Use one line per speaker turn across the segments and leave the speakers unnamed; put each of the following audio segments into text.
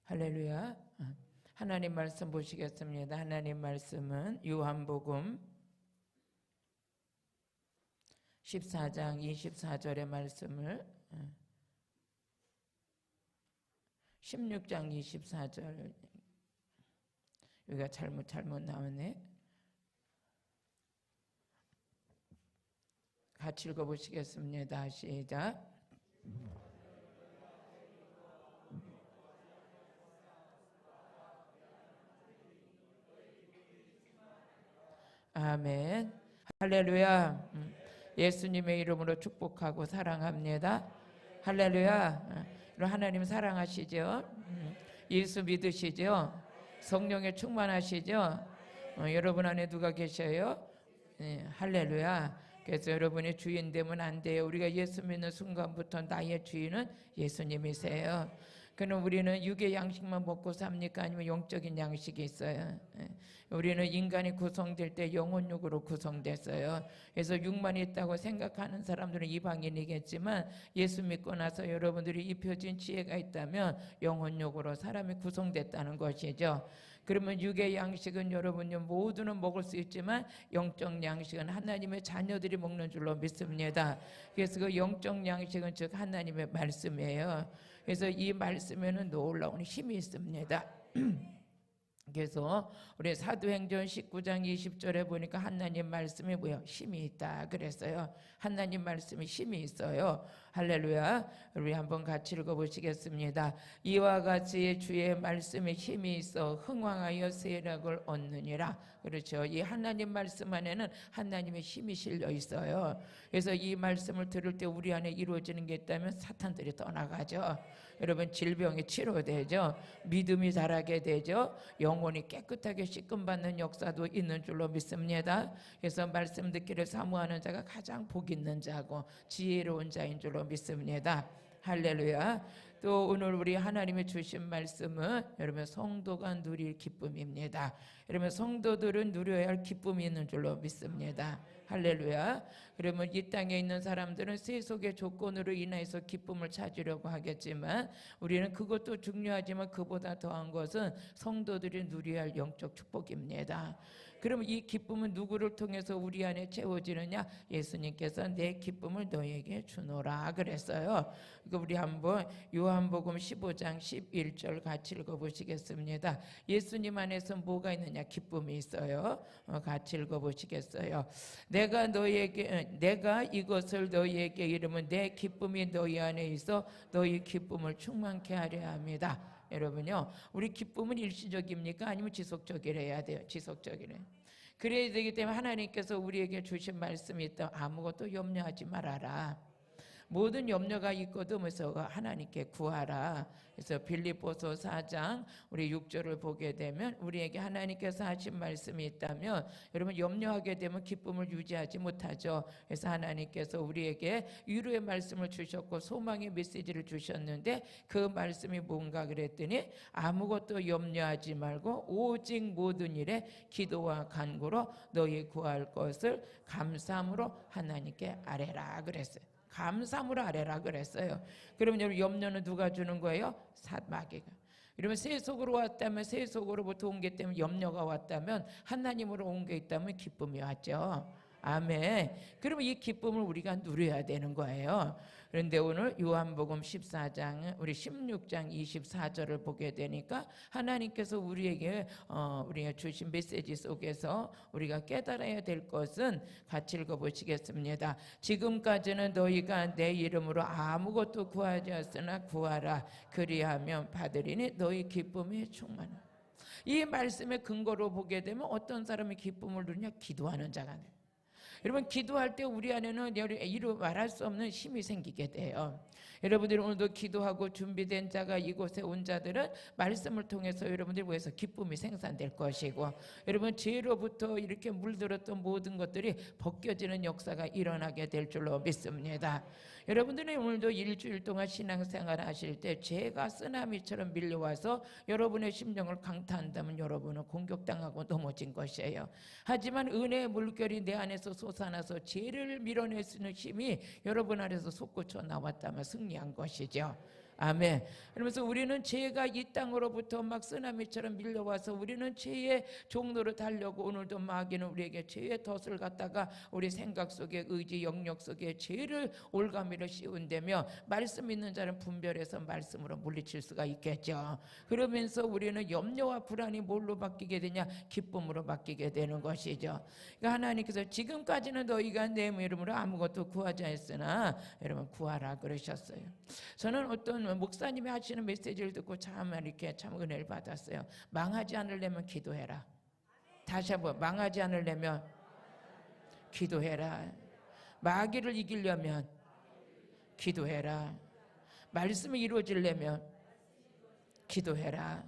할렐루야. 하나님 말씀 보시겠습니다. 하나님 말씀은 요한복음 14장 24절의 말씀을 16장 24절 여기가 잘못 나오네. 같이 읽어보시겠습니다. 시작. 아멘. 할렐루야. 예수님의 이름으로 축복하고 사랑합니다. 할렐루야. 하나님 사랑하시죠? 예수 믿으시죠? 성령에 충만하시죠? 여러분 안에 누가 계셔요? 할렐루야. 그래서 여러분이 주인 되면 안 돼요. 우리가 예수 믿는 순간부터 나의 주인은 예수님이세요. 그럼 우리는 육의 양식만 먹고 삽니까? 아니면 영적인 양식이 있어요? 우리는 인간이 구성될 때 영혼육으로 구성됐어요. 그래서 육만 있다고 생각하는 사람들은 이방인이겠지만 예수 믿고 나서 여러분들이 입혀진 지혜가 있다면 영혼육으로 사람이 구성됐다는 것이죠. 그러면 육의 양식은 여러분이 모두는 먹을 수 있지만 영적 양식은 하나님의 자녀들이 먹는 줄로 믿습니다. 그래서 그 영적 양식은 즉 하나님의 말씀이에요. 그래서 이 말씀에는 놀라운 힘이 있습니다. 그래서 우리 사도행전 19장 20절에 보니까 하나님 말씀이 뭐예요? 힘이 있다 그랬어요. 하나님 말씀이 힘이 있어요. 할렐루야. 우리 한번 같이 읽어보시겠습니다. 이와 같이 주의 말씀에 힘이 있어 흥왕하여 세력을 얻느니라. 그렇죠. 이 하나님 말씀 안에는 하나님의 힘이 실려 있어요. 그래서 이 말씀을 들을 때 우리 안에 이루어지는 게 있다면 사탄들이 떠나가죠. 여러분 질병이 치료되죠. 믿음이 자라게 되죠. 영혼이 깨끗하게 씻음받는 역사도 있는 줄로 믿습니다. 그래서 말씀 듣기를 사모하는 자가 가장 복 있는 자고 지혜로운 자인 줄로 믿습니다. 할렐루야. 또 오늘 우리 하나님이 주신 말씀은 여러분 성도가 누릴 기쁨입니다. 여러분 성도들은 누려야 할 기쁨이 있는 줄로 믿습니다. 할렐루야. 그러면 이 땅에 있는 사람들은 세속의 조건으로 인해서 기쁨을 찾으려고 하겠지만 우리는 그것도 중요하지만 그보다 더한 것은 성도들이 누려야 할 영적 축복입니다. 그러면 이 기쁨은 누구를 통해서 우리 안에 채워지느냐? 예수님께서 내 기쁨을 너에게 주노라 그랬어요. 우리 한번 요한복음 15장 11절 같이 읽어보시겠습니다. 예수님 안에서 뭐가 있느냐? 기쁨이 있어요. 같이 읽어보시겠어요? 내가 이것을 너희에게 이르면 내 기쁨이 너희 안에 있어 너희 기쁨을 충만케 하려 합니다. 여러분요, 우리 기쁨은 일시적입니까? 아니면 지속적이래야 돼요? 지속적이래. 그래야 되기 때문에 하나님께서 우리에게 주신 말씀이 있다. 아무것도 염려하지 말아라. 모든 염려가 있거든 그래서 하나님께 구하라. 그래서 빌립보서 4장 우리 6절을 보게 되면 우리에게 하나님께서 하신 말씀이 있다면 여러분 염려하게 되면 기쁨을 유지하지 못하죠. 그래서 하나님께서 우리에게 위로의 말씀을 주셨고 소망의 메시지를 주셨는데 그 말씀이 뭔가 그랬더니 아무것도 염려하지 말고 오직 모든 일에 기도와 간구로 너희 구할 것을 감사함으로 하나님께 아뢰라 그랬어요. 감사함으로 아뢰라 그랬어요. 그러면 여러분 염려는 누가 주는 거예요? 마귀가. 이러면 세속으로 왔다면 세속으로부터 온 게 때문에 염려가 왔다면 하나님으로 온 게 있다면 기쁨이 왔죠. 아멘. 그러면 이 기쁨을 우리가 누려야 되는 거예요. 그런데 오늘 요한복음 14장 우리 16장 24절을 보게 되니까 하나님께서 우리에게 우리가 주신 메시지 속에서 우리가 깨달아야 될 것은 같이 읽어보시겠습니다. 지금까지는 너희가 내 이름으로 아무것도 구하지 않았으나 구하라. 그리하면 받으리니 너희 기쁨이 충만하라. 이 말씀의 근거로 보게 되면 어떤 사람이 기쁨을 누리냐? 기도하는 자가 돼요. 여러분 기도할 때 우리 안에는 이루 말할 수 없는 힘이 생기게 돼요. 여러분들이 오늘도 기도하고 준비된 자가 이곳에 온 자들은 말씀을 통해서 여러분들이 위해서 기쁨이 생산될 것이고 여러분 죄로부터 이렇게 물들었던 모든 것들이 벗겨지는 역사가 일어나게 될 줄로 믿습니다. 여러분들이 오늘도 일주일 동안 신앙생활 하실 때 죄가 쓰나미처럼 밀려와서 여러분의 심령을 강타한다면 여러분은 공격당하고 넘어진 것이에요. 하지만 은혜의 물결이 내 안에서 솟아나서 죄를 밀어낼 수 있는 힘이 여러분 안에서 솟구쳐 나왔다면 승리한 것이죠. 아멘. 그러면서 우리는 죄가 이 땅으로부터 막 쓰나미처럼 밀려와서 우리는 죄의 종로로 달려고 오늘도 마귀는 우리에게 죄의 덫을 갖다가 우리 생각 속에 의지 영역 속에 죄를 올가미를 씌운다며 말씀 있는 자는 분별해서 말씀으로 물리칠 수가 있겠죠. 그러면서 우리는 염려와 불안이 뭘로 바뀌게 되냐? 기쁨으로 바뀌게 되는 것이죠. 그러니까 하나님께서 지금까지는 너희가 내 이름으로 아무것도 구하지 않았으나 여러분 구하라 그러셨어요. 저는 어떤 목사님이 하시는 메시지를 듣고 참 이렇게 참 은혜를 받았어요. 망하지 않으려면 기도해라. 다시 한번 망하지 않으려면 기도해라. 마귀를 이기려면 기도해라. 말씀이 이루어지려면 기도해라.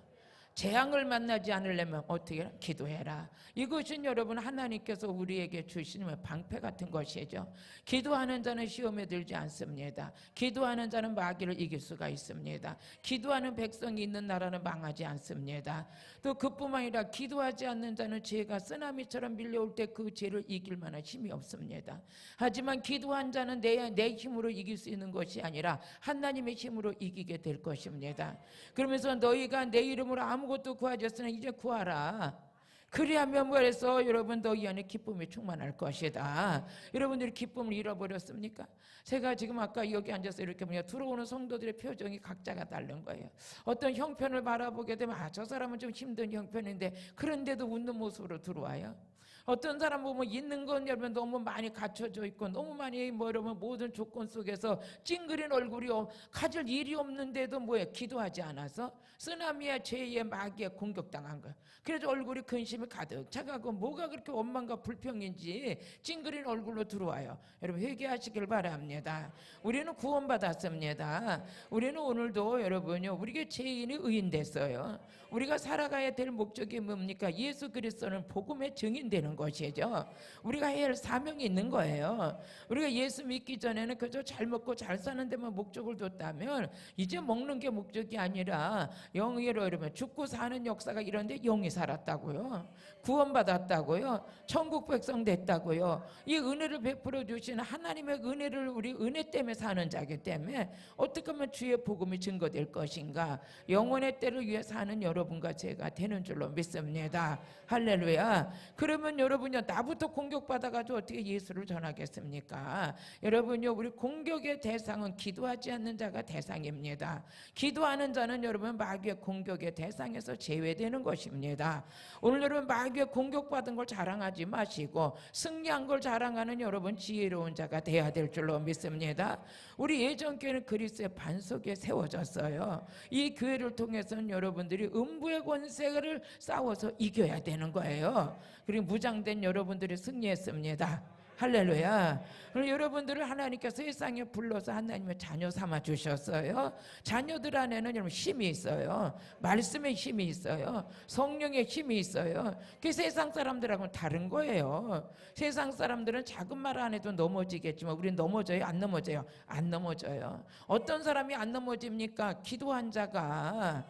재앙을 만나지 않으려면 어떻게 해라? 기도해라. 이것은 여러분 하나님께서 우리에게 주시는 방패 같은 것이죠. 기도하는 자는 시험에 들지 않습니다. 기도하는 자는 마귀를 이길 수가 있습니다. 기도하는 백성이 있는 나라는 망하지 않습니다. 또 그뿐만 아니라 기도하지 않는 자는 죄가 쓰나미처럼 밀려올 때 그 죄를 이길 만한 힘이 없습니다. 하지만 기도한 자는 내 힘으로 이길 수 있는 것이 아니라 하나님의 힘으로 이기게 될 것입니다. 그러면서 너희가 내 이름으로 아무것도 구하지 않았으나 이제 구하라. 그리하면 뭐래서 여러분 너희 안에 기쁨이 충만할 것이다. 여러분들이 기쁨을 잃어버렸습니까? 제가 지금 아까 여기 앉아서 이렇게 보면 들어오는 성도들의 표정이 각자가 다른 거예요. 어떤 형편을 바라보게 되면 저 사람은 좀 힘든 형편인데 그런데도 웃는 모습으로 들어와요. 어떤 사람 보면 있는 건 여러분 너무 많이 갖춰져 있고 너무 많이 여러분 모든 조건 속에서 찡그린 얼굴이 가질 일이 없는데도 기도하지 않아서 쓰나미와 죄의 마귀에 공격당한 거예요. 그래서 얼굴이 근심이 가득 차가고 뭐가 그렇게 원망과 불평인지 찡그린 얼굴로 들어와요. 여러분 회개하시길 바랍니다. 우리는 구원받았습니다. 우리는 오늘도 여러분요 우리가 죄인이 의인 됐어요. 우리가 살아가야 될 목적이 뭡니까? 예수 그리스도는 복음의 증인되는 것이죠. 우리가 해야 할 사명이 있는 거예요. 우리가 예수 믿기 전에는 그저 잘 먹고 잘 사는 데만 목적을 뒀다면 이제 먹는 게 목적이 아니라 영으로 여러분 죽고 사는 역사가 이런데 영이 살았다고요. 구원받았다고요. 천국 백성 됐다고요. 이 은혜를 베풀어 주시는 하나님의 은혜를 우리 은혜 때문에 사는 자기 때문에 어떻게 하면 주의 복음이 증거될 것인가? 영원의 때를 위해 사는 여러분과 제가 되는 줄로 믿습니다. 할렐루야. 그러면 여러분요 나부터 공격받아가지고 어떻게 예수를 전하겠습니까? 여러분요 우리 공격의 대상은 기도하지 않는 자가 대상입니다. 기도하는 자는 여러분 마귀의 공격의 대상에서 제외되는 것입니다. 오늘 여러분 마귀의 공격받은 걸 자랑하지 마시고 승리한 걸 자랑하는 여러분 지혜로운 자가 돼야 될 줄로 믿습니다. 우리 예전 교회는 그리스도의 반석에 세워졌어요. 이 교회를 통해서는 여러분들이 음부의 권세를 싸워서 이겨야 되는 거예요. 그리고 무장된 여러분들이 승리했습니다. 할렐루야. 여러분들을 하나님께서 세상에 불러서 하나님의 자녀 삼아 주셨어요. 자녀들 안에는 여러분 힘이 있어요. 말씀의 힘이 있어요. 성령의 힘이 있어요. 그 세상 사람들하고는 다른 거예요. 세상 사람들은 작은 말 안 해도 넘어지겠지만 우리는 넘어져요? 안 넘어져요? 안 넘어져요. 어떤 사람이 안 넘어집니까? 기도한 자가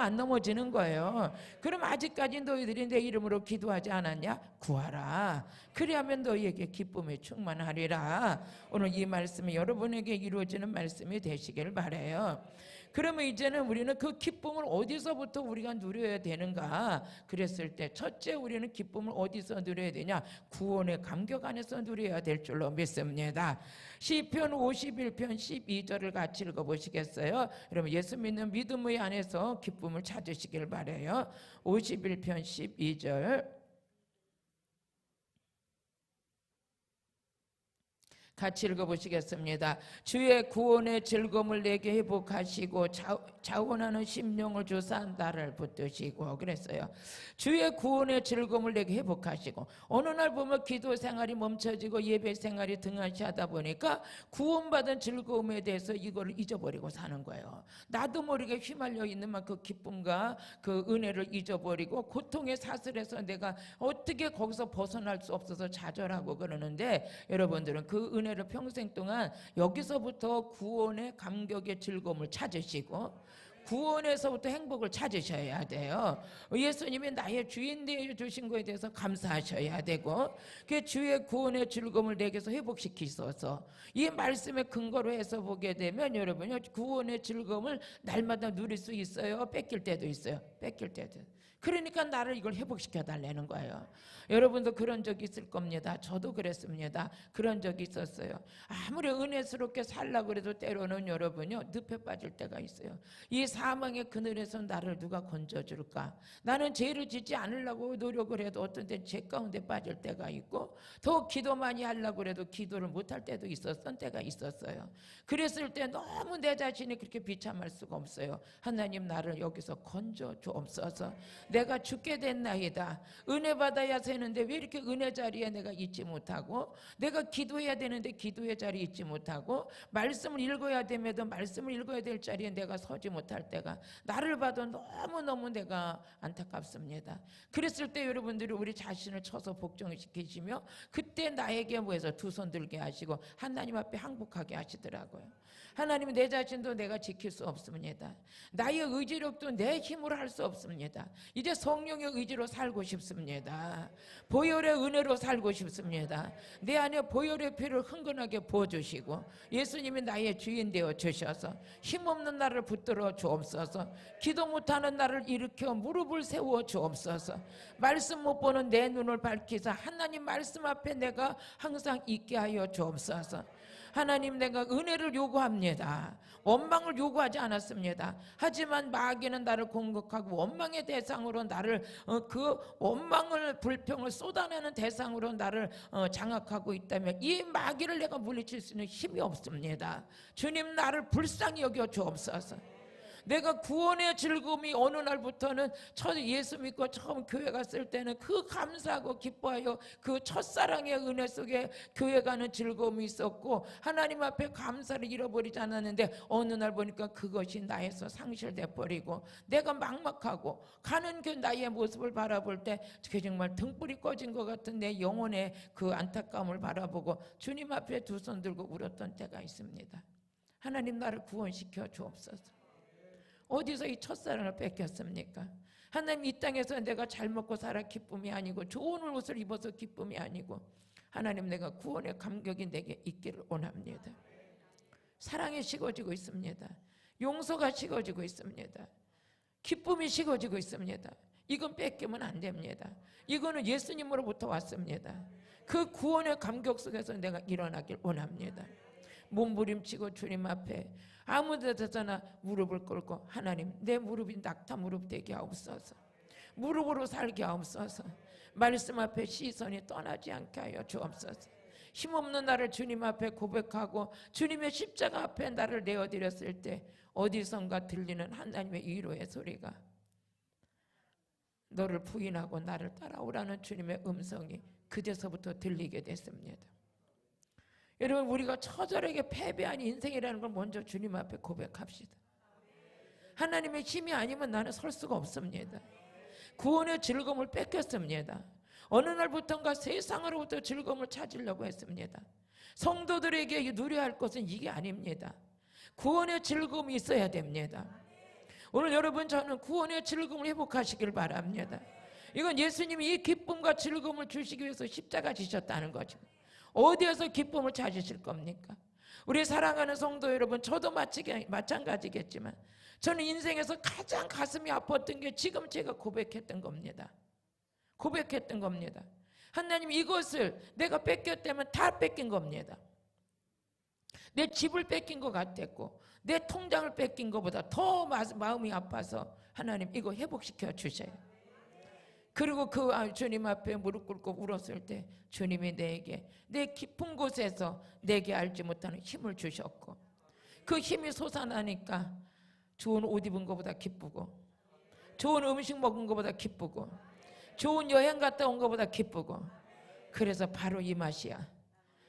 안 넘어지는 거예요. 그럼 아직까지 너희들이 내 이름으로 기도하지 않았냐? 구하라. 그리하면 너희에게 기쁨이 충만하리라. 오늘 이 말씀이 여러분에게 이루어지는 말씀이 되시길 바라요. 그러면 이제는 우리는 그 기쁨을 어디서부터 우리가 누려야 되는가? 그랬을 때 첫째 우리는 기쁨을 어디서 누려야 되냐? 구원의 감격 안에서 누려야 될 줄로 믿습니다. 시편 51편 12절을 같이 읽어보시겠어요? 여러분 예수 믿는 믿음의 안에서 기쁨을 찾으시길 바라요. 51편 12절 같이 읽어보시겠습니다. 주의 구원의 즐거움을 내게 회복하시고 자원하는 심령을 주사 나를 붙드시고 그랬어요. 주의 구원의 즐거움을 내게 회복하시고 어느 날 보면 기도 생활이 멈춰지고 예배 생활이 등한시하다 보니까 구원받은 즐거움에 대해서 이거를 잊어버리고 사는 거예요. 나도 모르게 휘말려 있는 그 기쁨과 그 은혜를 잊어버리고 고통의 사슬에서 내가 어떻게 거기서 벗어날 수 없어서 좌절하고 그러는데 여러분들은 그 은혜를 평생 동안 여기서부터 구원의 감격의 즐거움을 찾으시고 구원에서부터 행복을 찾으셔야 돼요. 예수님이 나의 주인 되어 주신 것에 대해서 감사하셔야 되고, 그 주의 구원의 즐거움을 내게서 회복시키소서. 이 말씀의 근거로 해서 보게 되면 여러분요, 구원의 즐거움을 날마다 누릴 수 있어요. 뺏길 때도 있어요. 뺏길 때도. 그러니까 나를 이걸 회복시켜 달라는 거예요. 여러분도 그런 적이 있을 겁니다. 저도 그랬습니다. 그런 적이 있었어요. 아무리 은혜스럽게 살라고 해도 때로는 여러분요, 늪에 빠질 때가 있어요. 이 사망의 그늘에서 나를 누가 건져줄까? 나는 죄를 짓지 않으려고 노력을 해도 어떤 때 죄 가운데 빠질 때가 있고, 더 기도 많이 하려고 해도 기도를 못할 때도 있었던 때가 있었어요. 그랬을 때 너무 내 자신이 그렇게 비참할 수가 없어요. 하나님, 나를 여기서 건져 주옵소서. 내가 죽게 됐나이다. 은혜 받아야 되는데 왜 이렇게 은혜 자리에 내가 있지 못하고, 내가 기도해야 되는데 기도의 자리에 있지 못하고, 말씀을 읽어야 됨에도 말씀을 읽어야 될 자리에 내가 서지 못할 때가 나를 봐도 너무너무 내가 안타깝습니다. 그랬을 때 여러분들이 우리 자신을 쳐서 복종시키시며, 그때 나에게 뭐해서 두 손 들게 하시고 하나님 앞에 항복하게 하시더라고요. 하나님은 내 자신도 내가 지킬 수 없습니다. 나의 의지력도 내 힘으로 할 수 없습니다. 이제 성령의 의지로 살고 싶습니다. 보혈의 은혜로 살고 싶습니다. 내 안에 보혈의 피를 흥건하게 부어주시고 예수님이 나의 주인 되어 주셔서 힘없는 나를 붙들어 주옵소서. 기도 못하는 나를 일으켜 무릎을 세워 주옵소서. 말씀 못 보는 내 눈을 밝히사 하나님 말씀 앞에 내가 항상 있게 하여 주옵소서. 하나님, 내가 은혜를 요구합니다. 원망을 요구하지 않았습니다. 하지만 마귀는 나를 공격하고 원망의 대상으로 나를 그 원망을 불평을 쏟아내는 대상으로 나를 장악하고 있다면 이 마귀를 내가 물리칠 수 있는 힘이 없습니다. 주님, 나를 불쌍히 여겨 주옵소서. 내가 구원의 즐거움이 어느 날부터는 예수 믿고 처음 교회 갔을 때는 그 감사하고 기뻐하여 그 첫사랑의 은혜 속에 교회 가는 즐거움이 있었고 하나님 앞에 감사를 잃어버리지 않았는데 어느 날 보니까 그것이 나에서 상실돼 버리고 내가 막막하고 가는 그 나의 모습을 바라볼 때 정말 등불이 꺼진 것 같은 내 영혼의 그 안타까움을 바라보고 주님 앞에 두 손 들고 울었던 때가 있습니다. 하나님, 나를 구원시켜 주옵소서. 어디서 이 첫사랑을 뺏겼습니까? 하나님, 이 땅에서 내가 잘 먹고 살아 기쁨이 아니고 좋은 옷을 입어서 기쁨이 아니고 하나님, 내가 구원의 감격이 내게 있기를 원합니다. 사랑이 식어지고 있습니다. 용서가 식어지고 있습니다. 기쁨이 식어지고 있습니다. 이건 뺏기면 안 됩니다. 이거는 예수님으로부터 왔습니다. 그 구원의 감격 속에서 내가 일어나길 원합니다. 몸부림치고 주님 앞에 아무 데서나 무릎을 꿇고 하나님, 내 무릎이 낙타 무릎 되게 하옵소서. 무릎으로 살게 하옵소서. 말씀 앞에 시선이 떠나지 않게 하여 주옵소서. 힘없는 나를 주님 앞에 고백하고 주님의 십자가 앞에 나를 내어드렸을 때 어디선가 들리는 하나님의 위로의 소리가 너를 부인하고 나를 따라오라는 주님의 음성이 그제서부터 들리게 됐습니다. 여러분, 우리가 처절하게 패배한 인생이라는 걸 먼저 주님 앞에 고백합시다. 하나님의 힘이 아니면 나는 설 수가 없습니다. 구원의 즐거움을 뺏겼습니다. 어느 날부터인가 세상으로부터 즐거움을 찾으려고 했습니다. 성도들에게 누려야 할 것은 이게 아닙니다. 구원의 즐거움이 있어야 됩니다. 오늘 여러분, 저는 구원의 즐거움을 회복하시길 바랍니다. 이건 예수님이 이 기쁨과 즐거움을 주시기 위해서 십자가 지셨다는 거죠. 어디에서 기쁨을 찾으실 겁니까? 우리 사랑하는 성도 여러분, 저도 마찬가지겠지만 저는 인생에서 가장 가슴이 아팠던 게 지금 제가 고백했던 겁니다. 고백했던 겁니다. 하나님, 이것을 내가 뺏겼다면 다 뺏긴 겁니다. 내 집을 뺏긴 것 같았고 내 통장을 뺏긴 것보다 더 마음이 아파서 하나님, 이거 회복시켜 주세요. 그리고 그 주님 앞에 무릎 꿇고 울었을 때 주님이 내게 내 깊은 곳에서 내게 알지 못하는 힘을 주셨고 그 힘이 솟아나니까 좋은 옷 입은 것보다 기쁘고 좋은 음식 먹은 것보다 기쁘고 좋은 여행 갔다 온 것보다 기쁘고 그래서 바로 이 맛이야.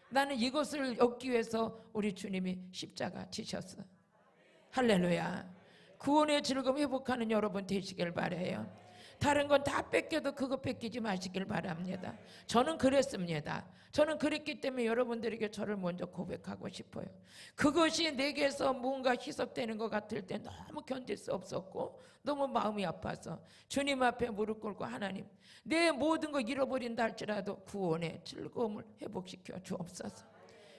나는 이것을 얻기 위해서 우리 주님이 십자가 지셨어. 할렐루야. 구원의 즐거움 회복하는 여러분 되시길 바라요. 다른 건 다 뺏겨도 그거 뺏기지 마시길 바랍니다. 저는 그랬습니다. 저는 그랬기 때문에 여러분들에게 저를 먼저 고백하고 싶어요. 그것이 내게서 뭔가 희석되는 것 같을 때 너무 견딜 수 없었고 너무 마음이 아파서 주님 앞에 무릎 꿇고 하나님, 내 모든 거 잃어버린다 할지라도 구원의 즐거움을 회복시켜 주옵소서.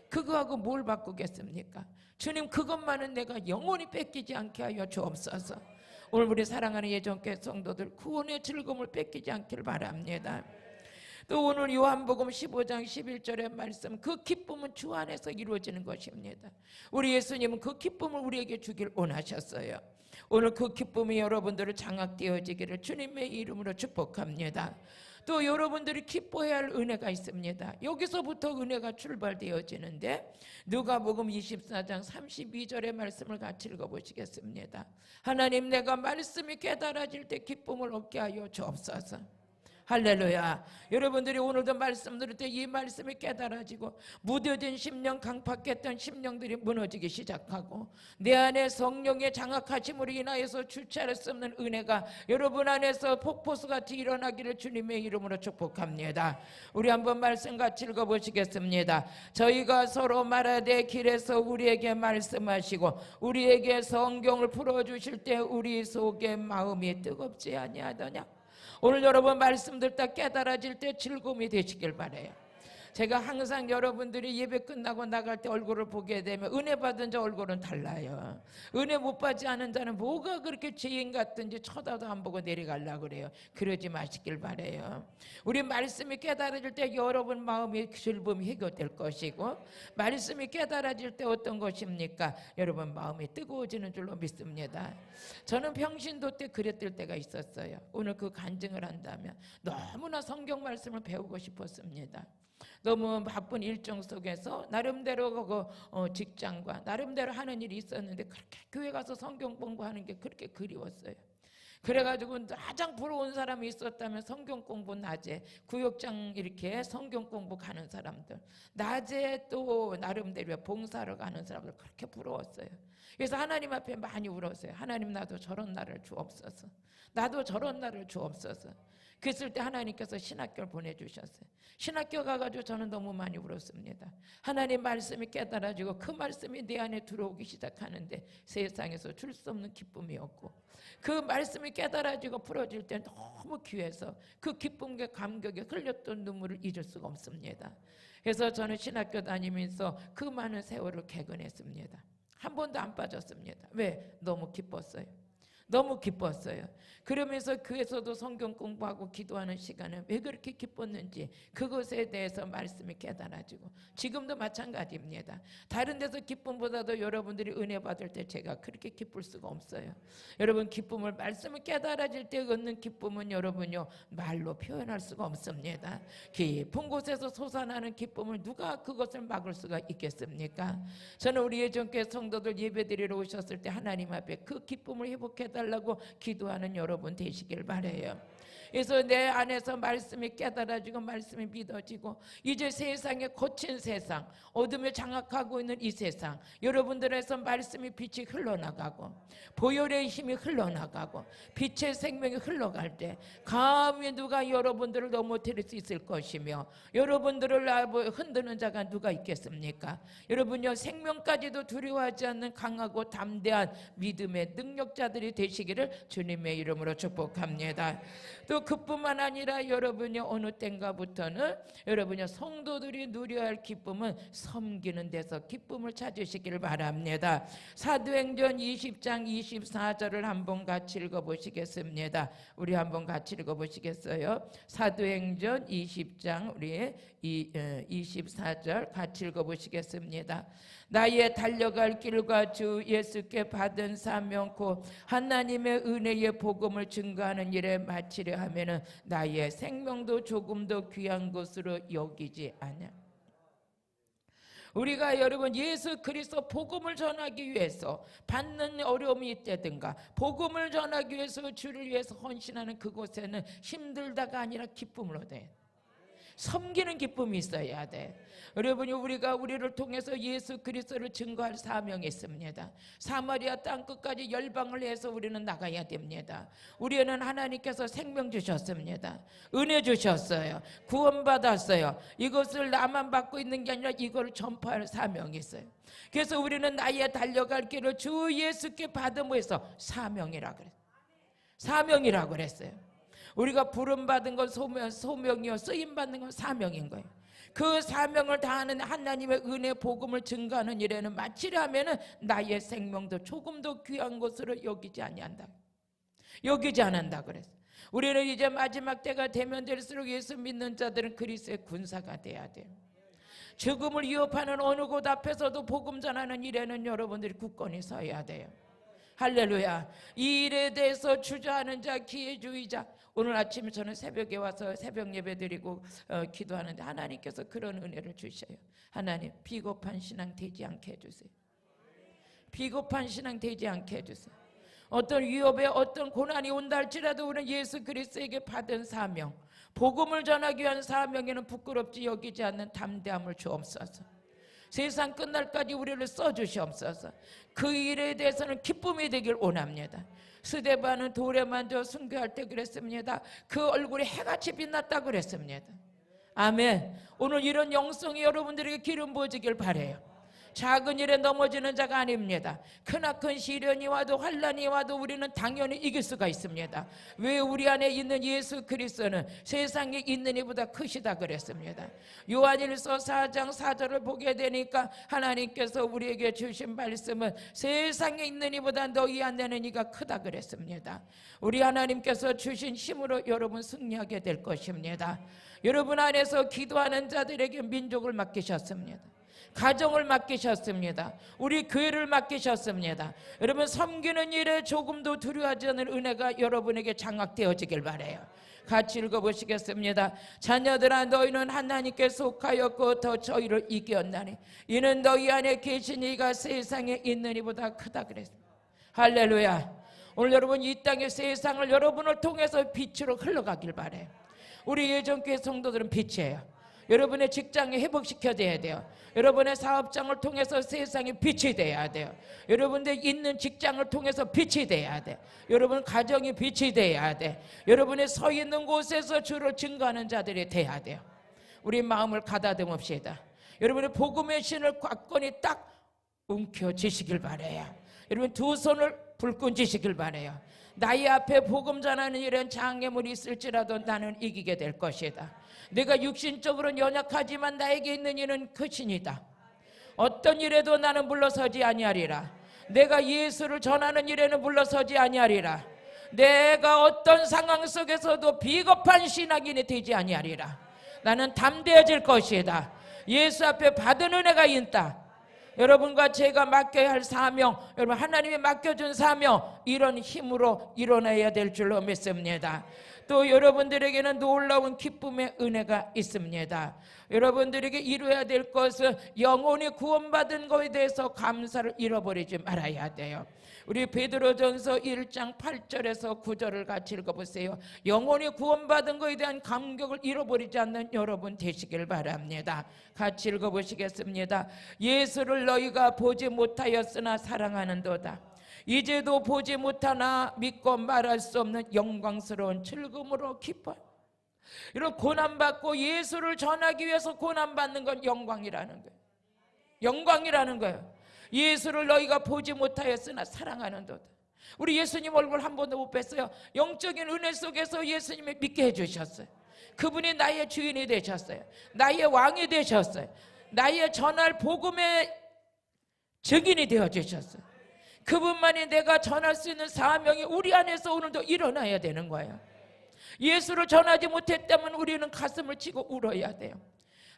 그거하고 뭘 바꾸겠습니까? 주님, 그것만은 내가 영원히 뺏기지 않게 하여 주옵소서. 오늘 우리 사랑하는 예전교회 성도들 구원의 즐거움을 뺏기지 않기를 바랍니다. 또 오늘 요한복음 15장 11절의 말씀, 그 기쁨은 주 안에서 이루어지는 것입니다. 우리 예수님은 그 기쁨을 우리에게 주길 원하셨어요. 오늘 그 기쁨이 여러분들을 장악되어지기를 주님의 이름으로 축복합니다. 또 여러분들이 기뻐해야 할 은혜가 있습니다. 여기서부터 은혜가 출발되어지는데 누가복음 24장 32절의 말씀을 같이 읽어보시겠습니다. 하나님, 내가 말씀이 깨달아질 때 기쁨을 얻게 하여 주옵소서. 할렐루야. 여러분들이 오늘도 말씀 들을 때 이 말씀이 깨달아지고 무뎌진 심령, 강팍했던 심령들이 무너지기 시작하고 내 안에 성령의 장악하심으로 인하여서 주체할 수 없는 은혜가 여러분 안에서 폭포수같이 일어나기를 주님의 이름으로 축복합니다. 우리 한번 말씀 같이 읽어보시겠습니다. 저희가 서로 말하되 길에서 우리에게 말씀하시고 우리에게 성경을 풀어주실 때 우리 속에 마음이 뜨겁지 아니하더냐. 오늘 여러분 말씀 듣다 깨달아질 때 즐거움이 되시길 바라요. 제가 항상 여러분들이 예배 끝나고 나갈 때 얼굴을 보게 되면 은혜 받은 자 얼굴은 달라요. 은혜 못 받지 않은 자는 뭐가 그렇게 죄인 같든지 쳐다도 안 보고 내려가려고 그래요. 그러지 마시길 바라요. 우리 말씀이 깨달아질 때 여러분 마음의 즐거움이 해결될 것이고, 말씀이 깨달아질 때 어떤 것입니까? 여러분 마음이 뜨거워지는 줄로 믿습니다. 저는 평신도 때 그랬을 때가 있었어요. 오늘 그 간증을 한다면 너무나 성경 말씀을 배우고 싶었습니다. 너무 바쁜 일정 속에서 나름대로 그 직장과 나름대로 하는 일이 있었는데 그렇게 교회 가서 성경 공부하는 게 그렇게 그리웠어요. 그래가지고 가장 부러운 사람이 있었다면 성경 공부 낮에 구역장 이렇게 성경 공부 가는 사람들, 낮에 또 나름대로 봉사를 가는 사람들 그렇게 부러웠어요. 그래서 하나님 앞에 많이 울었어요. 하나님, 나도 저런 날을 주옵소서. 나도 저런 날을 주옵소서. 그랬을 때 하나님께서 신학교를 보내주셨어요. 신학교 가가지고 저는 너무 많이 울었습니다. 하나님 말씀이 깨달아지고 그 말씀이 내 안에 들어오기 시작하는데 세상에서 줄 수 없는 기쁨이었고, 그 말씀이 깨달아지고 풀어질 때 너무 귀해서 그 기쁨과 감격에 흘렸던 눈물을 잊을 수가 없습니다. 그래서 저는 신학교 다니면서 그 많은 세월을 개근했습니다. 한 번도 안 빠졌습니다. 왜? 너무 기뻤어요. 너무 기뻤어요. 그러면서 교회에서도 성경 공부하고 기도하는 시간에 왜 그렇게 기뻤는지 그것에 대해서 말씀이 깨달아지고, 지금도 마찬가지입니다. 다른 데서 기쁨보다도 여러분들이 은혜 받을 때 제가 그렇게 기쁠 수가 없어요. 여러분, 기쁨을 말씀을 깨달아질 때 얻는 기쁨은 여러분요 말로 표현할 수가 없습니다. 깊은 곳에서 솟아나는 기쁨을 누가 그것을 막을 수가 있겠습니까? 저는 우리 예전교회 성도들 예배드리러 오셨을 때 하나님 앞에 그 기쁨을 회복해 달라고 기도하는 여러분 되시길 바라요. 그래서 내 안에서 말씀이 깨달아지고 말씀이 믿어지고, 이제 세상에 거친 세상, 어둠에 장악하고 있는 이 세상, 여러분들에서 말씀이 빛이 흘러나가고 보혈의 힘이 흘러나가고 빛의 생명이 흘러갈 때 감히 누가 여러분들을 넘어뜨릴 수 있을 것이며, 여러분들을 흔드는 자가 누가 있겠습니까? 여러분요, 생명까지도 두려워하지 않는 강하고 담대한 믿음의 능력자들이 되시기를 주님의 이름으로 축복합니다. 또 그뿐만 아니라 여러분이 어느 때인가부터는 여러분이 성도들이 누려야 할 기쁨은 섬기는 데서 기쁨을 찾으시기를 바랍니다. 사도행전 20장 24절을 한번 같이 읽어보시겠습니다. 우리 한번 같이 읽어보시겠어요? 사도행전 20장 우리 24절 같이 읽어보시겠습니다. 나의 달려갈 길과 주 예수께 받은 사명 곧 하나님의 은혜의 복음을 증거하는 일에 마치려 하면은 나의 생명도 조금 더 귀한 것으로 여기지 않아. 우리가 여러분 예수 그리스도 복음을 전하기 위해서 받는 어려움이 있다든가 복음을 전하기 위해서 주를 위해서 헌신하는 그곳에는 힘들다가 아니라 기쁨을 얻어야 돼. 섬기는 기쁨이 있어야 돼. 여러분이 우리를 통해서 예수 그리스도를 증거할 사명이 있습니다. 사마리아 땅 끝까지 열방을 해서 우리는 나가야 됩니다. 우리는 하나님께서 생명 주셨습니다. 은혜 주셨어요. 구원받았어요. 이것을 나만 받고 있는 게 아니라 이걸 전파할 사명이 있어요. 그래서 우리는 나의 달려갈 길을 주 예수께 받음으로써 사명이라고 그랬어요. 사명이라고 그랬어요. 우리가 부름받은 건 소명이요, 쓰임받는 건 사명인 거예요. 그 사명을 다하는 하나님의 은혜 복음을 증거하는 일에는 마치려 하면은 나의 생명도 조금도 귀한 것으로 여기지 아니한다. 여기지 않는다 그랬어. 우리는 이제 마지막 때가 되면 될수록 예수 믿는 자들은 그리스도의 군사가 돼야 돼요. 죽음을 위협하는 어느 곳 앞에서도 복음 전하는 일에는 여러분들이 굳건히 서야 돼요. 할렐루야. 이 일에 대해서 주저하는 자, 기회주의자. 오늘 아침에 저는 새벽에 와서 새벽 예배 드리고 기도하는데 하나님께서 그런 은혜를 주셔요. 하나님, 비겁한 신앙 되지 않게 해주세요. 비겁한 신앙 되지 않게 해주세요. 어떤 위협에 어떤 고난이 온다 할지라도 우리는 예수 그리스도에게 받은 사명, 복음을 전하기 위한 사명에는 부끄럽지 여기지 않는 담대함을 주옵소서. 세상 끝날까지 우리를 써주시옵소서. 그 일에 대해서는 기쁨이 되길 원합니다. 스데반은 돌에 만져 순교할 때 그랬습니다. 그 얼굴이 해같이 빛났다고 그랬습니다. 아멘. 오늘 이런 영성이 여러분들에게 기름 부어지길 바라요. 작은 일에 넘어지는 자가 아닙니다. 크나큰 시련이 와도 환난이 와도 우리는 당연히 이길 수가 있습니다. 왜? 우리 안에 있는 예수 그리스도는 세상에 있는 이보다 크시다 그랬습니다. 요한일서 4장 4절을 보게 되니까 하나님께서 우리에게 주신 말씀은 세상에 있는 이보다 너희 안에는 이가 크다 그랬습니다. 우리 하나님께서 주신 힘으로 여러분 승리하게 될 것입니다. 여러분 안에서 기도하는 자들에게 민족을 맡기셨습니다. 가정을 맡기셨습니다. 우리 교회를 맡기셨습니다. 여러분 섬기는 일에 조금도 두려워하지 않는 은혜가 여러분에게 장악되어지길 바라요. 같이 읽어보시겠습니다. 자녀들아, 너희는 하나님께 속하였고 더 저희를 이겼나니 이는 너희 안에 계신 이가 세상에 있는 이보다 크다 그랬습니다. 할렐루야. 오늘 여러분 이 땅의 세상을 여러분을 통해서 빛으로 흘러가길 바라요. 우리 예전교회 성도들은 빛이에요. 여러분의 직장에 회복시켜줘야 돼요. 여러분의 사업장을 통해서 세상에 빛이 돼야 돼요. 여러분들 있는 직장을 통해서 빛이 돼야 돼. 여러분 가정이 빛이 돼야 돼. 여러분의 서 있는 곳에서 주를 증거하는 자들이 돼야 돼요. 우리 마음을 가다듬읍시다. 여러분의 복음의 신을 꽉건히 딱 움켜쥐시길 바라요. 여러분 두 손을 불끈 쥐시길 바라요. 나의 앞에 복음 전하는 일은 장애물이 있을지라도 나는 이기게 될 것이다. 내가 육신적으로는 연약하지만 나에게 있는 이는 크신이다. 어떤 일에도 나는 물러서지 아니하리라. 내가 예수를 전하는 일에는 물러서지 아니하리라. 내가 어떤 상황 속에서도 비겁한 신앙인이 되지 아니하리라. 나는 담대해질 것이다. 예수 앞에 받은 은혜가 있다. 여러분과 제가 맡겨야 할 사명, 여러분 하나님이 맡겨준 사명, 이런 힘으로 일어나야 될 줄로 믿습니다. 또 여러분들에게는 놀라운 기쁨의 은혜가 있습니다. 여러분들에게 이루어야 될 것은 영혼이 구원받은 것에 대해서 감사를 잃어버리지 말아야 돼요. 우리 베드로전서 1장 8절에서 9절을 같이 읽어보세요. 영혼이 구원받은 것에 대한 감격을 잃어버리지 않는 여러분 되시길 바랍니다. 같이 읽어보시겠습니다. 예수를 너희가 보지 못하였으나 사랑하는도다. 이제도 보지 못하나 믿고 말할 수 없는 영광스러운 즐거움으로 기뻐. 이런 고난받고 예수를 전하기 위해서 고난받는 건 영광이라는 거예요. 영광이라는 거예요. 예수를 너희가 보지 못하였으나 사랑하는도다. 우리 예수님 얼굴 한 번도 못 뵀어요. 영적인 은혜 속에서 예수님을 믿게 해주셨어요. 그분이 나의 주인이 되셨어요. 나의 왕이 되셨어요. 나의 전할 복음의 증인이 되어주셨어요. 그분만이 내가 전할 수 있는 사명이 우리 안에서 오늘도 일어나야 되는 거예요. 예수를 전하지 못했다면 우리는 가슴을 치고 울어야 돼요.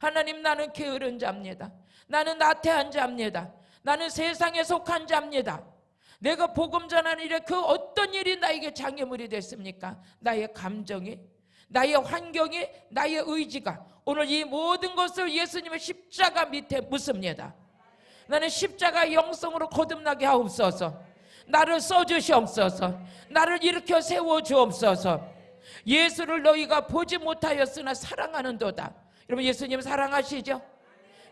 하나님, 나는 게으른 자입니다. 나는 나태한 자입니다. 나는 세상에 속한 자입니다. 내가 복음 전하는 일에 그 어떤 일이 나에게 장애물이 됐습니까? 나의 감정이, 나의 환경이, 나의 의지가 오늘 이 모든 것을 예수님의 십자가 밑에 묻습니다. 나는 십자가 영성으로 거듭나게 하옵소서. 나를 써주시옵소서. 나를 일으켜 세워주옵소서. 예수를 너희가 보지 못하였으나 사랑하는도다. 여러분 예수님 사랑하시죠?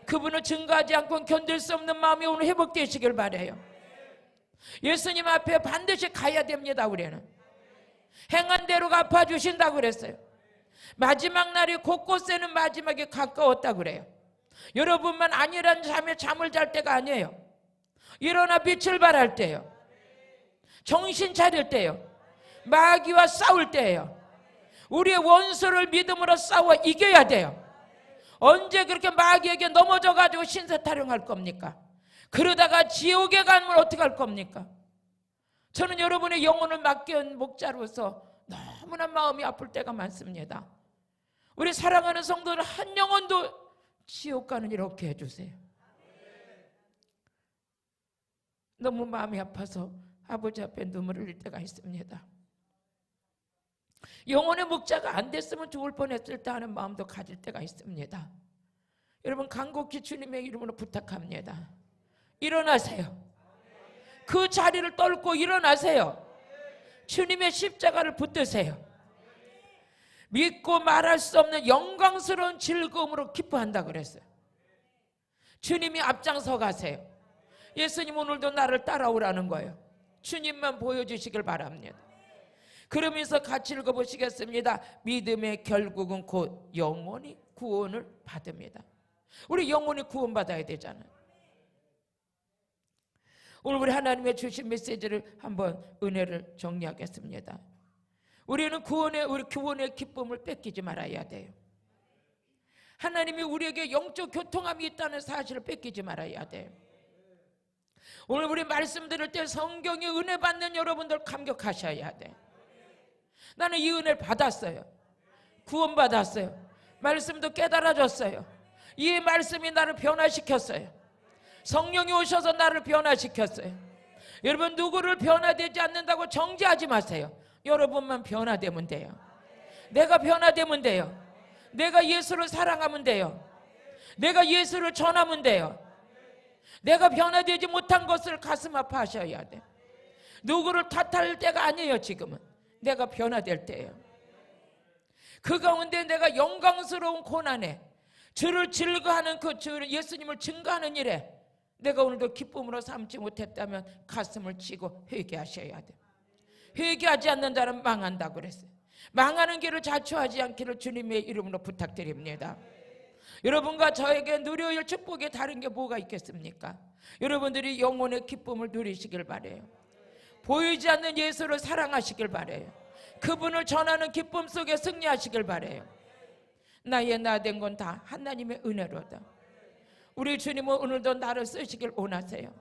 그분을 증거하지 않고 견딜 수 없는 마음이 오늘 회복되시길 바라요. 예수님 앞에 반드시 가야 됩니다. 우리는 행한 대로 갚아주신다고 그랬어요. 마지막 날이 곳곳에는 마지막에 가까웠다고 그래요. 여러분만 안일한 잠에 잠을 잘 때가 아니에요. 일어나 빛을 발할 때요, 정신 차릴 때요, 마귀와 싸울 때예요. 우리의 원수를 믿음으로 싸워 이겨야 돼요. 언제 그렇게 마귀에게 넘어져가지고 신세 타령할 겁니까? 그러다가 지옥에 가면 어떡할 겁니까? 저는 여러분의 영혼을 맡겨온 목자로서 너무나 마음이 아플 때가 많습니다. 우리 사랑하는 성도들 한 영혼도 지옥 가는 일 없게 해주세요. 너무 마음이 아파서 아버지 앞에 눈물을 흘릴 때가 있습니다. 영혼의 목자가 안 됐으면 좋을 뻔했을 때 하는 마음도 가질 때가 있습니다. 여러분 간곡히 주님의 이름으로 부탁합니다. 일어나세요. 그 자리를 떨고 일어나세요. 주님의 십자가를 붙드세요. 믿고 말할 수 없는 영광스러운 즐거움으로 기뻐한다 그랬어요. 주님이 앞장서 가세요. 예수님 오늘도 나를 따라오라는 거예요. 주님만 보여주시길 바랍니다. 그러면서 같이 읽어보시겠습니다. 믿음의 결국은 곧 영원히 구원을 받습니다. 우리 영원히 구원받아야 되잖아요. 오늘 우리 하나님의 주신 메시지를 한번 은혜를 정리하겠습니다. 우리는 우리 구원의 기쁨을 뺏기지 말아야 돼요. 하나님이 우리에게 영적 교통함이 있다는 사실을 뺏기지 말아야 돼요. 오늘 우리 말씀 들을 때 성경의 은혜 받는 여러분들 감격하셔야 돼요. 나는 이 은혜를 받았어요. 구원받았어요. 말씀도 깨달아졌어요. 이 말씀이 나를 변화시켰어요. 성령이 오셔서 나를 변화시켰어요. 여러분 누구를 변화되지 않는다고 정죄하지 마세요. 여러분만 변화되면 돼요. 내가 변화되면 돼요. 내가 예수를 사랑하면 돼요. 내가 예수를 전하면 돼요. 내가 변화되지 못한 것을 가슴 아파하셔야 돼. 누구를 탓할 때가 아니에요. 지금은 내가 변화될 때예요. 그 가운데 내가 영광스러운 고난에 주를 즐거워하는 그 주를 예수님을 증거하는 일에 내가 오늘도 기쁨으로 삼지 못했다면 가슴을 치고 회개하셔야 돼. 회개하지 않는 자는 망한다고 그랬어요. 망하는 길을 자초하지 않기를 주님의 이름으로 부탁드립니다. 여러분과 저에게 누려야 축복이 다른 게 뭐가 있겠습니까? 여러분들이 영혼의 기쁨을 누리시길 바라요. 보이지 않는 예수를 사랑하시길 바라요. 그분을 전하는 기쁨 속에 승리하시길 바라요. 나의 나 된 건 다 하나님의 은혜로다. 우리 주님은 오늘도 나를 쓰시길 원하세요.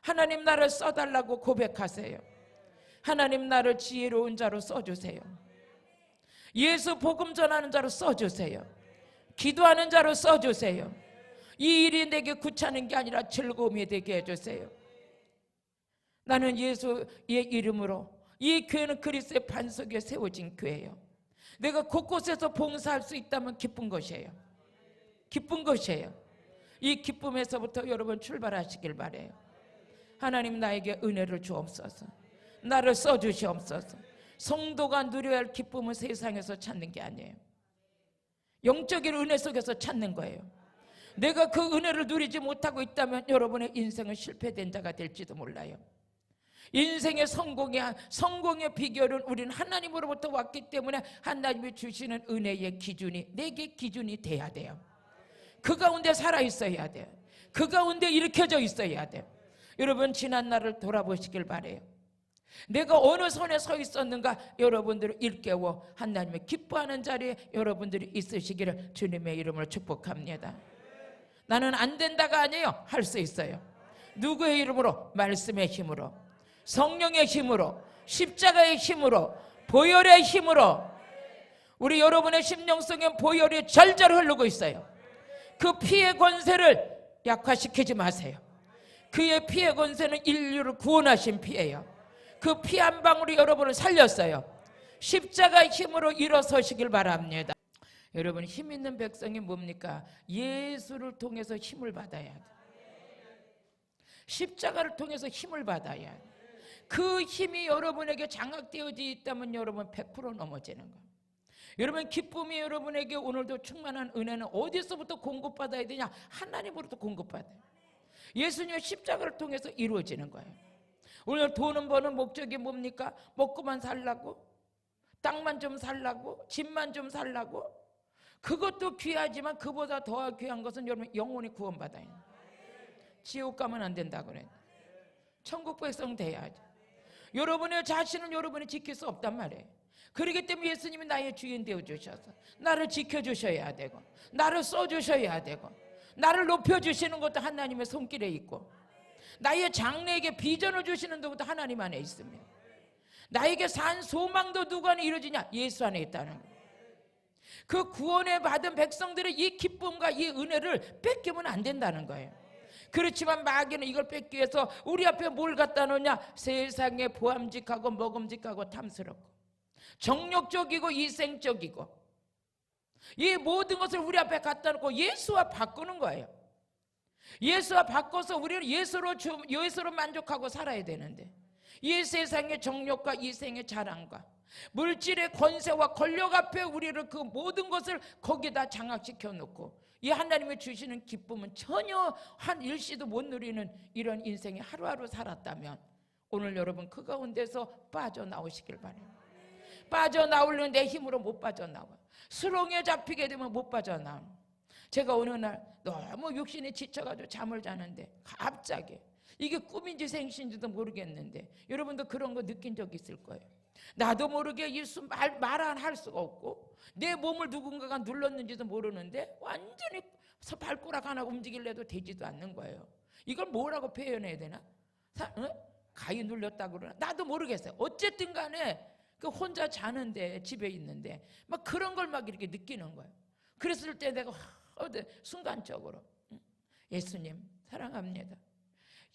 하나님 나를 써달라고 고백하세요. 하나님 나를 지혜로운 자로 써주세요. 예수 복음 전하는 자로 써주세요. 기도하는 자로 써주세요. 이 일이 내게 구차는 게 아니라 즐거움이 되게 해주세요. 나는 예수의 이름으로, 이 교회는 그리스도의 반석에 세워진 교회예요. 내가 곳곳에서 봉사할 수 있다면 기쁜 것이에요. 기쁜 것이에요. 이 기쁨에서부터 여러분 출발하시길 바라요. 하나님 나에게 은혜를 주옵소서. 나를 써주시옵소서. 성도가 누려야 할 기쁨은 세상에서 찾는 게 아니에요. 영적인 은혜 속에서 찾는 거예요. 내가 그 은혜를 누리지 못하고 있다면 여러분의 인생은 실패된 자가 될지도 몰라요. 인생의 성공의 비결은 우리는 하나님으로부터 왔기 때문에 하나님이 주시는 은혜의 기준이 내게 기준이 돼야 돼요. 그 가운데 살아있어야 돼요. 그 가운데 일으켜져 있어야 돼요. 여러분 지난 날을 돌아보시길 바라요. 내가 어느 선에 서 있었는가 여러분들을 일깨워 하나님의 기뻐하는 자리에 여러분들이 있으시기를 주님의 이름으로 축복합니다. 나는 안 된다가 아니에요. 할 수 있어요. 누구의 이름으로? 말씀의 힘으로, 성령의 힘으로, 십자가의 힘으로, 보혈의 힘으로. 우리 여러분의 심령 속에 보혈이 절절 흐르고 있어요. 그 피의 권세를 약화시키지 마세요. 그의 피의 권세는 인류를 구원하신 피예요. 그 피 한 방울이 여러분을 살렸어요. 십자가의 힘으로 일어서시길 바랍니다. 여러분 힘 있는 백성이 뭡니까? 예수를 통해서 힘을 받아야 돼. 십자가를 통해서 힘을 받아야 돼. 그 힘이 여러분에게 장악되어져 있다면 여러분 100% 넘어지는 거예요. 여러분, 기쁨이 여러분에게 오늘도 충만한 은혜는 어디서부터 공급받아야 되냐? 하나님으로부터 공급받아요. 예수님의 십자가를 통해서 이루어지는 거예요. 오늘 돈은 버는 목적이 뭡니까? 먹고만 살라고? 땅만 좀 살라고? 집만 좀 살라고? 그것도 귀하지만 그보다 더 귀한 것은 여러분 영혼이 구원받아요. 지옥 가면 안 된다 그래. 천국 백성 돼야지. 여러분의 자신은 여러분이 지킬 수 없단 말이에요. 그렇기 때문에 예수님이 나의 주인 되어주셔서 나를 지켜주셔야 되고, 나를 써주셔야 되고, 나를 높여주시는 것도 하나님의 손길에 있고, 나의 장래에게 비전을 주시는 것도 하나님 안에 있습니다. 나에게 산 소망도 누구 안에 이루어지냐? 예수 안에 있다는 거예요. 그 구원에 받은 백성들의 이 기쁨과 이 은혜를 뺏기면 안 된다는 거예요. 그렇지만 마귀는 이걸 뺏기 위해서 우리 앞에 뭘 갖다 놓냐? 세상에 보암직하고 먹음직하고 탐스럽고 정욕적이고 이생적이고 이 모든 것을 우리 앞에 갖다 놓고 예수와 바꾸는 거예요. 예수와 바꿔서 우리는 예수로 만족하고 살아야 되는데, 이 세상의 정욕과 이생의 자랑과 물질의 권세와 권력 앞에 우리를 그 모든 것을 거기다 장악시켜 놓고 이 하나님이 주시는 기쁨은 전혀 한 일시도 못 누리는 이런 인생이 하루하루 살았다면 오늘 여러분 그 가운데서 빠져나오시길 바랍니다. 빠져나오려면 내 힘으로 못 빠져나와. 수렁에 잡히게 되면 못 빠져나와. 제가 어느 날 너무 육신이 지쳐가지고 잠을 자는데 갑자기 이게 꿈인지 생신지도 모르겠는데, 여러분도 그런 거 느낀 적 있을 거예요. 나도 모르게 말 안 할 수가 없고 내 몸을 누군가가 눌렀는지도 모르는데 완전히 발가락 하나 움직이려도 되지도 않는 거예요. 이걸 뭐라고 표현해야 되나? 가위 눌렸다고 그러나? 나도 모르겠어요. 어쨌든 간에 그 혼자 자는데, 집에 있는데 막 그런 걸 막 이렇게 느끼는 거예요. 그랬을 때 내가 순간적으로 예수님 사랑합니다.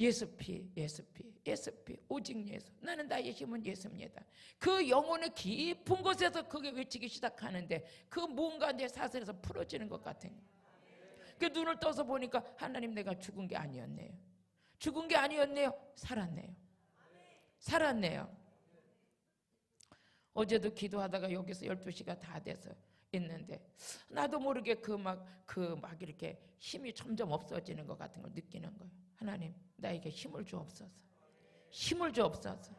예수 피, 예수 피, 예수 피, 오직 예수. 나는 나의 힘은 예수입니다. 그 영혼의 깊은 곳에서 그게 외치기 시작하는데 그 뭔가 내 사슬에서 풀어지는 것 같아요. 그 눈을 떠서 보니까 하나님, 내가 죽은 게 아니었네요. 죽은 게 아니었네요. 살았네요. 살았네요. 어제도 기도하다가 여기서 12시가 다 돼서 있는데 나도 모르게 막 이렇게 힘이 점점 없어지는 것 같은 걸 느끼는 거예요. 하나님, 나에게 힘을 주옵소서. 힘을 주옵소서.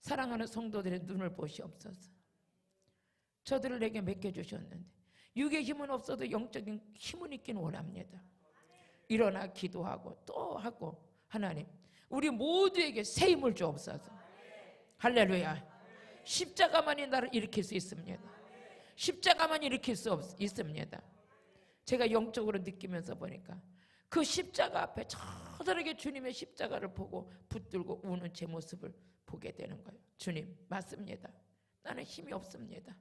사랑하는 성도들의 눈을 보시옵소서. 저들을 내게 맡겨주셨는데 육의 힘은 없어도 영적인 힘은 있기는 원합니다. 일어나 기도하고 또 하고, 하나님 우리 모두에게 새 힘을 주옵소서. 할렐루야. 십자가만이 나를 일으킬 수 있습니다. 십자가만 일으킬 수 있습니다. 제가 영적으로 느끼면서 보니까 그 십자가 앞에 저들에게 주님의 십자가를 보고 붙들고 우는 제 모습을 보게 되는 거예요. 주님, 맞습니다. 나는 힘이 없습니다.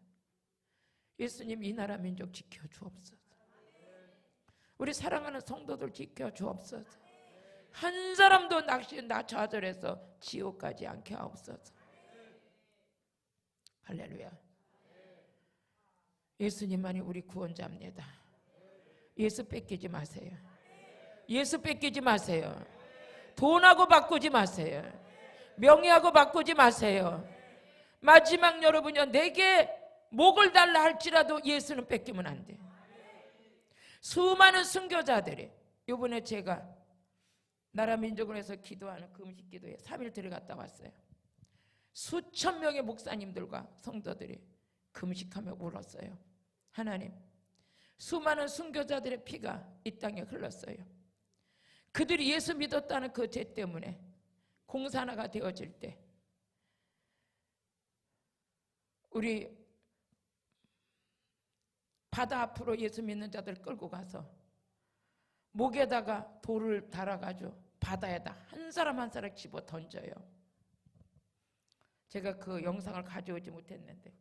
예수님, 이 나라 민족 지켜주옵소서. 우리 사랑하는 성도들 지켜주옵소서. 한 사람도 나 좌절해서 지옥 가지 않게 하옵소서. 할렐루야. 예수님만이 우리 구원자입니다. 예수 뺏기지 마세요. 예수 뺏기지 마세요. 돈하고 바꾸지 마세요. 명예하고 바꾸지 마세요. 마지막 여러분요, 내게 목을 달라 할지라도 예수는 뺏기면 안 돼. 수많은 순교자들이, 이번에 제가 나라 민족을 해서 기도하는 금식 기도에 3일 들어갔다 왔어요. 수천 명의 목사님들과 성도들이 금식하며 울었어요. 하나님, 수많은 순교자들의 피가 이 땅에 흘렀어요. 그들이 예수 믿었다는 그 죄 때문에 공산화가 되어질 때 우리 바다 앞으로 예수 믿는 자들 끌고 가서 목에다가 돌을 달아가지고 바다에다 한 사람 한 사람 집어 던져요. 제가 그 영상을 가져오지 못했는데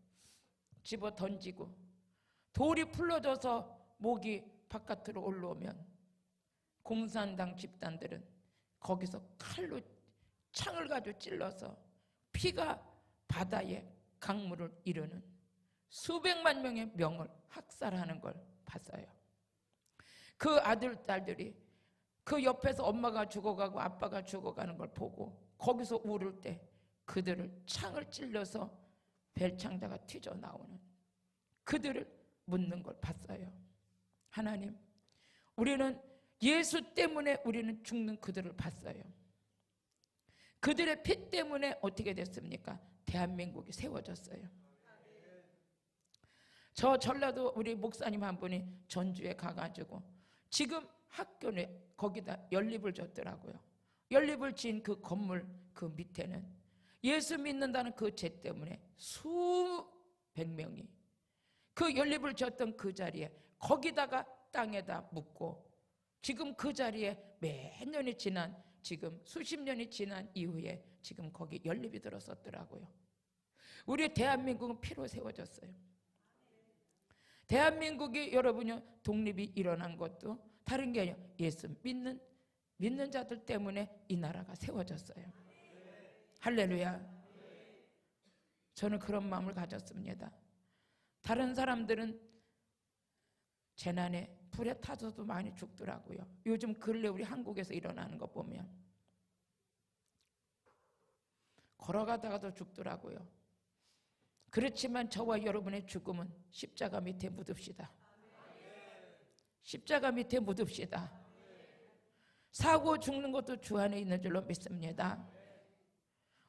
집어 던지고 돌이 풀러져서 목이 바깥으로 올라오면 공산당 집단들은 거기서 칼로 창을 가지고 찔러서 피가 바다에 강물을 이루는 수백만 명의 명을 학살하는 걸 봤어요. 그 아들, 딸들이 그 옆에서 엄마가 죽어가고 아빠가 죽어가는 걸 보고 거기서 울을 때 그들을 창을 찔러서 벨창자가 튀어나오는 그들을 묻는 걸 봤어요. 하나님, 우리는 예수 때문에 우리는 죽는 그들을 봤어요. 그들의 피 때문에 어떻게 됐습니까? 대한민국이 세워졌어요. 저 전라도 우리 목사님 한 분이 전주에 가가지고 지금 학교에 거기다 연립을 줬더라고요. 연립을 지은 그 건물 그 밑에는 예수 믿는다는 그 죄 때문에 수백 명이 그 연립을 줬던 그 자리에 거기다가 땅에다 묻고 지금 그 자리에 몇 년이 지난 지금 수십 년이 지난 이후에 지금 거기 연립이 들었었더라고요. 우리 대한민국은 피로 세워졌어요. 대한민국이 여러분요 독립이 일어난 것도 다른 게 아니라 예수 믿는 자들 때문에 이 나라가 세워졌어요. 할렐루야. 저는 그런 마음을 가졌습니다. 다른 사람들은 재난에 불에 타서도 많이 죽더라고요. 요즘 근래 우리 한국에서 일어나는 거 보면 걸어가다가도 죽더라고요. 그렇지만 저와 여러분의 죽음은 십자가 밑에 묻읍시다. 십자가 밑에 묻읍시다. 사고 죽는 것도 주 안에 있는 줄로 믿습니다.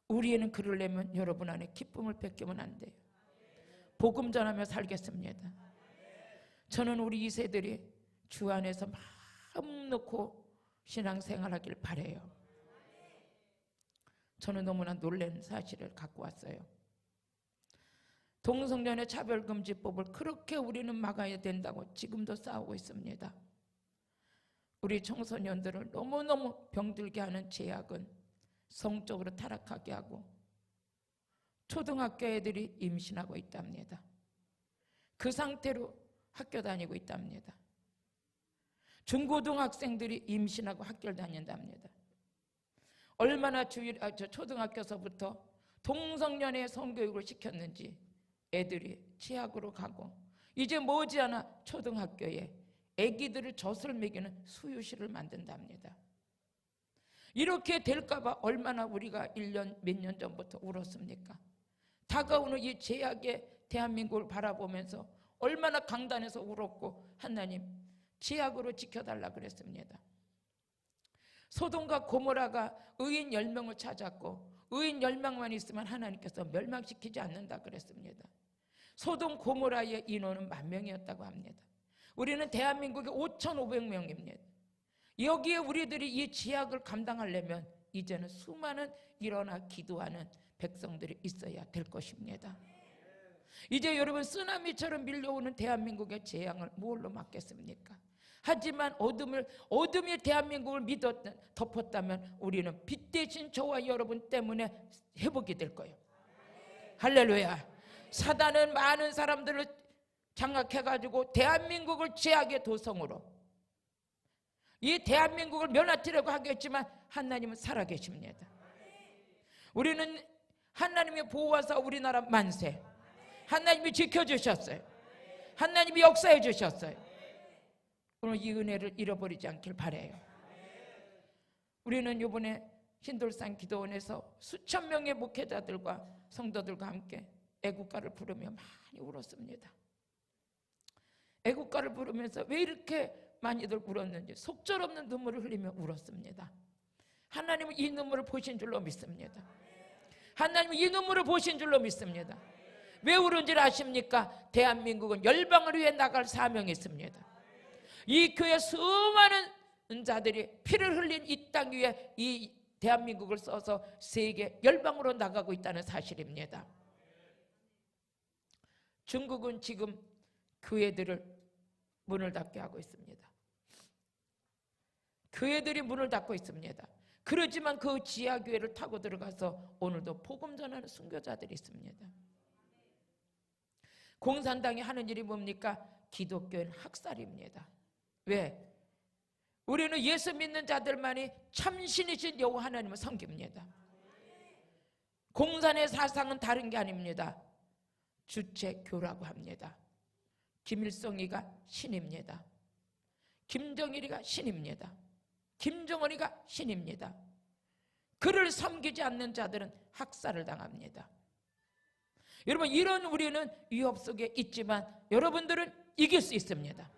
우리에는 그러려면 여러분 안에 기쁨을 뺏기면 안 돼요. 복음 전하며 살겠습니다. 저는 우리 2세들이 주 안에서 마음 놓고 신앙생활하길 바라요. 저는 너무나 놀란 사실을 갖고 왔어요. 동성연애 차별금지법을 그렇게 우리는 막아야 된다고 지금도 싸우고 있습니다. 우리 청소년들을 너무너무 병들게 하는 제약은 성적으로 타락하게 하고 초등학교 애들이 임신하고 있답니다. 그 상태로 학교 다니고 있답니다. 중고등학생들이 임신하고 학교를 다닌답니다. 얼마나 초등학교서부터 동성연애 성교육을 시켰는지 애들이 치학으로 가고 이제 머지않아 초등학교에 애기들을 젖을 먹이는 수유실을 만든답니다. 이렇게 될까봐 얼마나 우리가 1년 몇 년 전부터 울었습니까? 다가오는 이 제약의 대한민국을 바라보면서 얼마나 강단에서 울었고 하나님 제약으로 지켜달라 그랬습니다. 소돔과 고모라가 의인 10명을 찾았고 의인 10명만 있으면 하나님께서 멸망시키지 않는다 그랬습니다. 소돔 고모라의 인원은 10,000명이었다고 합니다. 우리는 대한민국에 5,500명입니다. 여기에 우리들이 이 지약을 감당하려면 이제는 수많은 일어나 기도하는 백성들이 있어야 될 것입니다. 이제 여러분 쓰나미처럼 밀려오는 대한민국의 재앙을 뭘로 막겠습니까? 하지만 어둠이 대한민국을 덮었다면 우리는 빛 대신 저와 여러분 때문에 회복이 될 거예요. 할렐루야. 사단은 많은 사람들을 장악해가지고 대한민국을 죄악의 도성으로 이 대한민국을 멸하치려고 하겠지만 하나님은 살아계십니다. 우리는 하나님의 보호하사 우리나라 만세. 하나님이 지켜주셨어요. 하나님이 역사해 주셨어요. 오늘 이 은혜를 잃어버리지 않길 바라요. 우리는 이번에 흰돌산 기도원에서 수천 명의 목회자들과 성도들과 함께 애국가를 부르며 많이 울었습니다. 애국가를 부르면서 왜 이렇게 많이들 울었는지 속절없는 눈물을 흘리며 울었습니다. 하나님은 이 눈물을 보신 줄로 믿습니다. 하나님은 이 눈물을 보신 줄로 믿습니다. 왜 울은지 아십니까? 대한민국은 열방을 위해 나갈 사명이 있습니다. 이 교회 수많은 자들이 피를 흘린 이 땅 위에 이 대한민국을 써서 세계 열방으로 나가고 있다는 사실입니다. 중국은 지금 교회들을 문을 닫게 하고 있습니다. 교회들이 문을 닫고 있습니다. 그렇지만 그 지하교회를 타고 들어가서 오늘도 복음 전하는 순교자들이 있습니다. 공산당이 하는 일이 뭡니까? 기독교인 학살입니다. 왜? 우리는 예수 믿는 자들만이 참신이신 여호와 하나님을 섬깁니다. 공산의 사상은 다른 게 아닙니다. 주체교라고 합니다. 김일성이가 신입니다. 김정일이가 신입니다. 김정은이가 신입니다. 그를 섬기지 않는 자들은 학살을 당합니다. 여러분, 이런 우리는 위협 속에 있지만 여러분들은 이길 수 있습니다.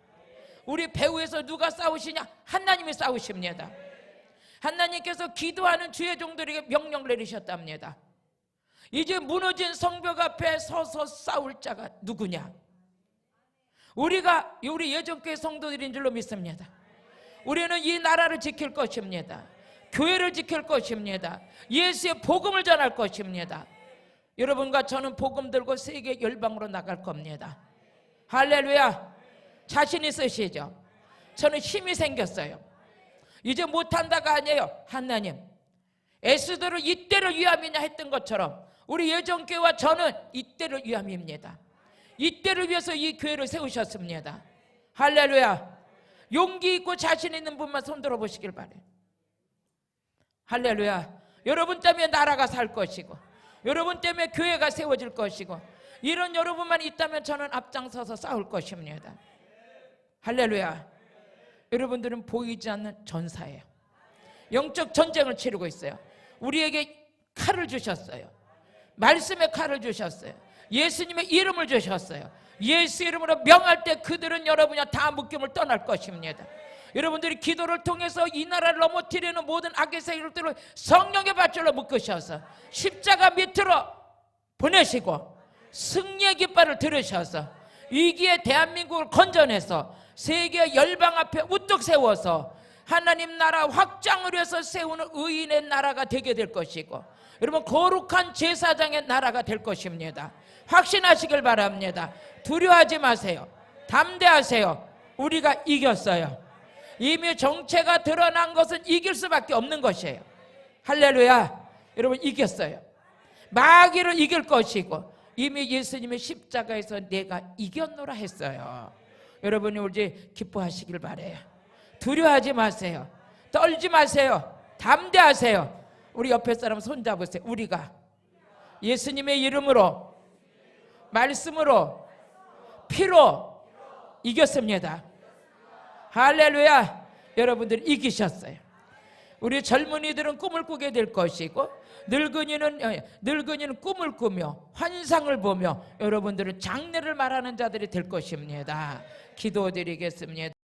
우리 배후에서 누가 싸우시냐? 하나님이 싸우십니다. 하나님께서 기도하는 주의 종들에게 명령을 내리셨답니다. 이제 무너진 성벽 앞에 서서 싸울 자가 누구냐? 우리가 우리 예전교회 성도들인 줄로 믿습니다. 우리는 이 나라를 지킬 것입니다. 교회를 지킬 것입니다. 예수의 복음을 전할 것입니다. 여러분과 저는 복음 들고 세계 열방으로 나갈 겁니다. 할렐루야. 자신 있으시죠? 저는 힘이 생겼어요. 이제 못한다가 아니에요. 하나님, 에스더를 이때를 위함이냐 했던 것처럼 우리 예전교회와 저는 이때를 위함입니다. 이때를 위해서 이 교회를 세우셨습니다. 할렐루야. 용기 있고 자신 있는 분만 손 들어보시길 바래요. 할렐루야. 여러분 때문에 나라가 살 것이고 여러분 때문에 교회가 세워질 것이고 이런 여러분만 있다면 저는 앞장서서 싸울 것입니다. 할렐루야. 여러분들은 보이지 않는 전사예요. 영적 전쟁을 치르고 있어요. 우리에게 칼을 주셨어요. 말씀의 칼을 주셨어요. 예수님의 이름을 주셨어요. 예수 이름으로 명할 때 그들은 여러분이 다 묶임을 떠날 것입니다. 여러분들이 기도를 통해서 이 나라를 넘어뜨리는 모든 악의 세력들을 성령의 밧줄로 묶으셔서 십자가 밑으로 보내시고 승리의 깃발을 들으셔서 위기의 대한민국을 건져내서 세계 열방 앞에 우뚝 세워서 하나님 나라 확장을 위해서 세우는 의인의 나라가 되게 될 것이고 여러분 거룩한 제사장의 나라가 될 것입니다. 확신하시길 바랍니다. 두려워하지 마세요. 담대하세요. 우리가 이겼어요. 이미 정체가 드러난 것은 이길 수밖에 없는 것이에요. 할렐루야. 여러분 이겼어요. 마귀를 이길 것이고 이미 예수님의 십자가에서 내가 이겼노라 했어요. 여러분이 이제 기뻐하시길 바래요. 두려워하지 마세요. 떨지 마세요. 담대하세요. 우리 옆에 사람 손잡으세요. 우리가 예수님의 이름으로 말씀으로 피로 이겼습니다. 할렐루야. 여러분들 이기셨어요. 우리 젊은이들은 꿈을 꾸게 될 것이고 늙은이는 꿈을 꾸며 환상을 보며 여러분들은 장래를 말하는 자들이 될 것입니다. 기도드리겠습니다.